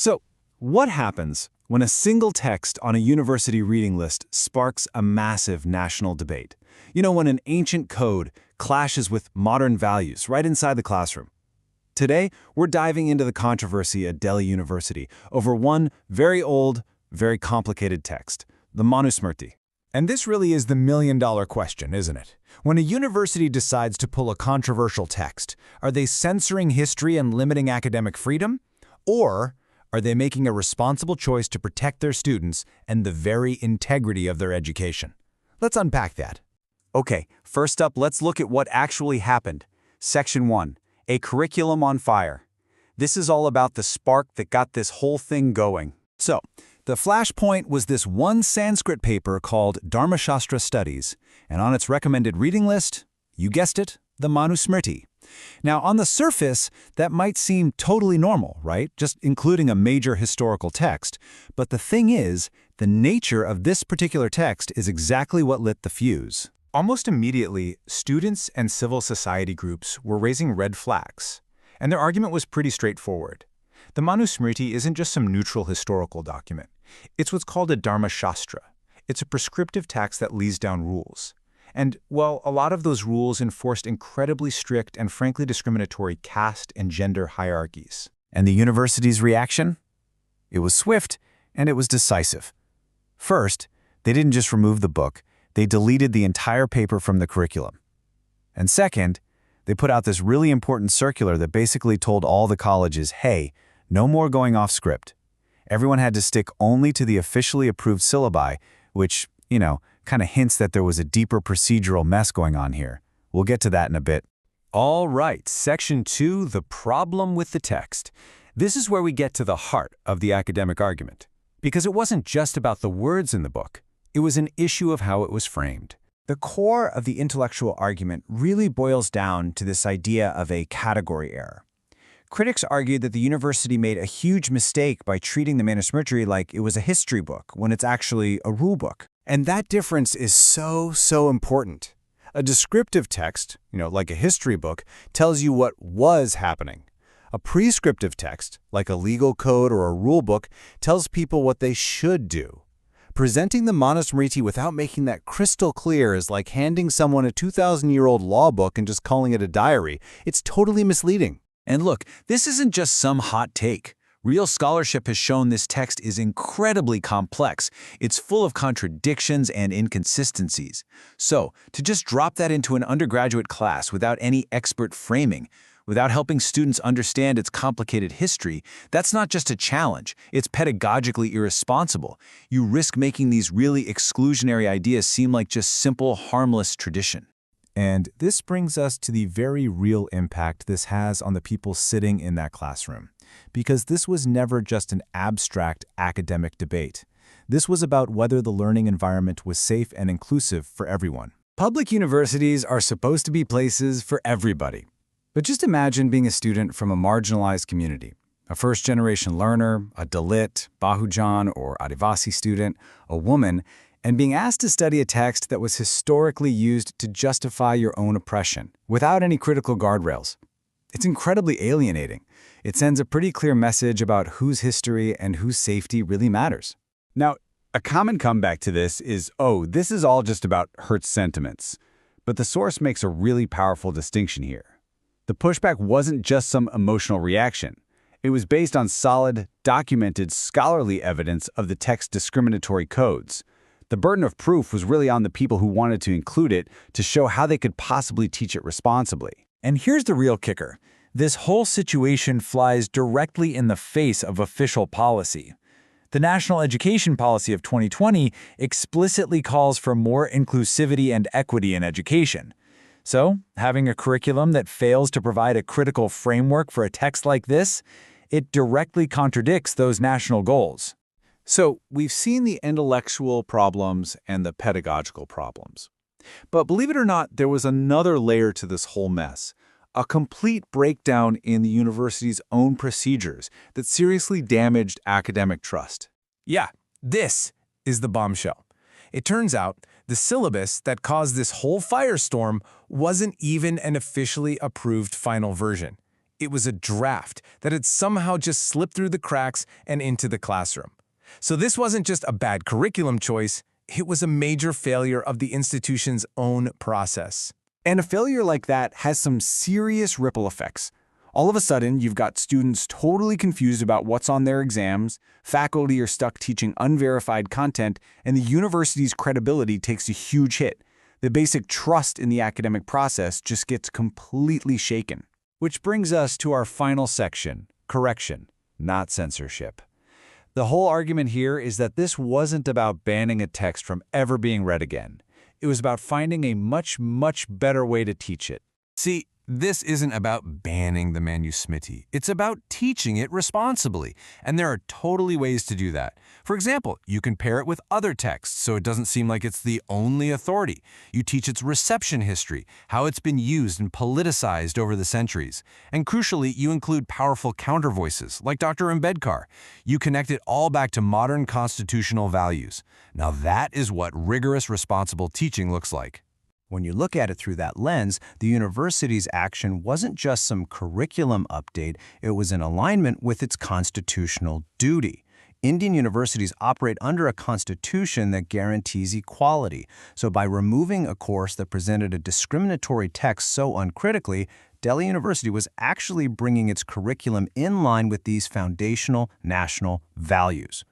So, what happens when a single text on a university reading list sparks a massive national debate? When an ancient code clashes with modern values right inside the classroom. Today, we're diving into the controversy at Delhi University over one very old, very complicated text, the Manusmriti. And this really is the million-dollar question, isn't it? When a university decides to pull a controversial text, are they censoring history and limiting academic freedom? Or are they making a responsible choice to protect their students and the very integrity of their education? Let's unpack that. Okay, first up, let's look at what actually happened. Section 1, a curriculum on fire. This is all about the spark that got this whole thing going. So, the flashpoint was this one Sanskrit paper called Dharmashastra Studies, and on its recommended reading list, you guessed it, the Manusmriti. Now, on the surface, that might seem totally normal, right? Just including a major historical text. But the thing is, the nature of this particular text is exactly what lit the fuse. Almost immediately, students and civil society groups were raising red flags, and their argument was pretty straightforward. The Manusmriti isn't just some neutral historical document. It's what's called a Dharmashastra. It's a prescriptive text that lays down rules. And, well, a lot of those rules enforced incredibly strict and frankly discriminatory caste and gender hierarchies. And the university's reaction? It was swift, and it was decisive. First, they didn't just remove the book, they deleted the entire paper from the curriculum. And second, they put out this really important circular that basically told all the colleges, hey, no more going off script. Everyone had to stick only to the officially approved syllabi, which, kind of hints that there was a deeper procedural mess going on here. We'll get to that in a bit. All right, Section 2, the problem with the text. This is where we get to the heart of the academic argument. Because it wasn't just about the words in the book. It was an issue of how it was framed. The core of the intellectual argument really boils down to this idea of a category error. Critics argued that the university made a huge mistake by treating the Manusmriti like it was a history book when it's actually a rule book. And that difference is so important. A descriptive text, like a history book, tells you what was happening. A prescriptive text, like a legal code or a rule book, tells people what they should do. Presenting the Manusmriti without making that crystal clear is like handing someone a 2,000-year-old law book and just calling it a diary. It's totally misleading. And look, this isn't just some hot take. Real scholarship has shown this text is incredibly complex. It's full of contradictions and inconsistencies. So, to just drop that into an undergraduate class without any expert framing, without helping students understand its complicated history, that's not just a challenge, it's pedagogically irresponsible. You risk making these really exclusionary ideas seem like just simple, harmless tradition. And this brings us to the very real impact this has on the people sitting in that classroom. Because this was never just an abstract academic debate. This was about whether the learning environment was safe and inclusive for everyone. Public universities are supposed to be places for everybody. But just imagine being a student from a marginalized community, a first-generation learner, a Dalit, Bahujan, or Adivasi student, a woman, and being asked to study a text that was historically used to justify your own oppression, without any critical guardrails. It's incredibly alienating. It sends a pretty clear message about whose history and whose safety really matters. Now, a common comeback to this is, oh, this is all just about hurt sentiments. But the source makes a really powerful distinction here. The pushback wasn't just some emotional reaction. It was based on solid, documented, scholarly evidence of the text's discriminatory codes. The burden of proof was really on the people who wanted to include it to show how they could possibly teach it responsibly. And here's the real kicker. This whole situation flies directly in the face of official policy. The National Education Policy of 2020 explicitly calls for more inclusivity and equity in education. So, having a curriculum that fails to provide a critical framework for a text like this, it directly contradicts those national goals. So, we've seen the intellectual problems and the pedagogical problems. But believe it or not, there was another layer to this whole mess. A complete breakdown in the university's own procedures that seriously damaged academic trust. Yeah, this is the bombshell. It turns out the syllabus that caused this whole firestorm wasn't even an officially approved final version. It was a draft that had somehow just slipped through the cracks and into the classroom. So this wasn't just a bad curriculum choice, it was a major failure of the institution's own process. And a failure like that has some serious ripple effects. All of a sudden, you've got students totally confused about what's on their exams, faculty are stuck teaching unverified content, and the university's credibility takes a huge hit. The basic trust in the academic process just gets completely shaken. Which brings us to our final section, correction, not censorship. The whole argument here is that this wasn't about banning a text from ever being read again. It was about finding a much, much better way to teach it. See, this isn't about banning the Manusmriti. It's about teaching it responsibly, and there are totally ways to do that. For example, you can pair it with other texts so it doesn't seem like it's the only authority. You teach its reception history, how it's been used and politicized over the centuries. And crucially, you include powerful counter-voices, like Dr. Ambedkar. You connect it all back to modern constitutional values. Now that is what rigorous, responsible teaching looks like. When you look at it through that lens, the university's action wasn't just some curriculum update, it was in alignment with its constitutional duty. Indian universities operate under a constitution that guarantees equality. So by removing a course that presented a discriminatory text so uncritically, Delhi University was actually bringing its curriculum in line with these foundational national values.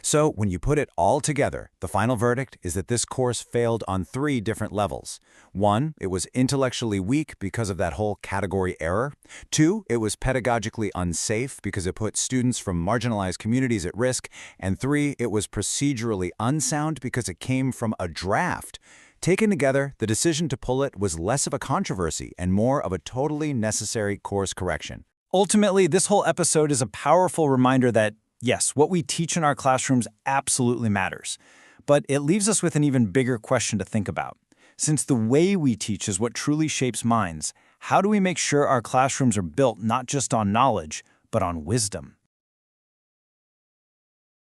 So when you put it all together, the final verdict is that this course failed on 3 different levels. 1, it was intellectually weak because of that whole category error. 2, it was pedagogically unsafe because it put students from marginalized communities at risk. And 3, it was procedurally unsound because it came from a draft. Taken together, the decision to pull it was less of a controversy and more of a totally necessary course correction. Ultimately, this whole episode is a powerful reminder that yes, what we teach in our classrooms absolutely matters. But it leaves us with an even bigger question to think about. Since the way we teach is what truly shapes minds, how do we make sure our classrooms are built not just on knowledge, but on wisdom?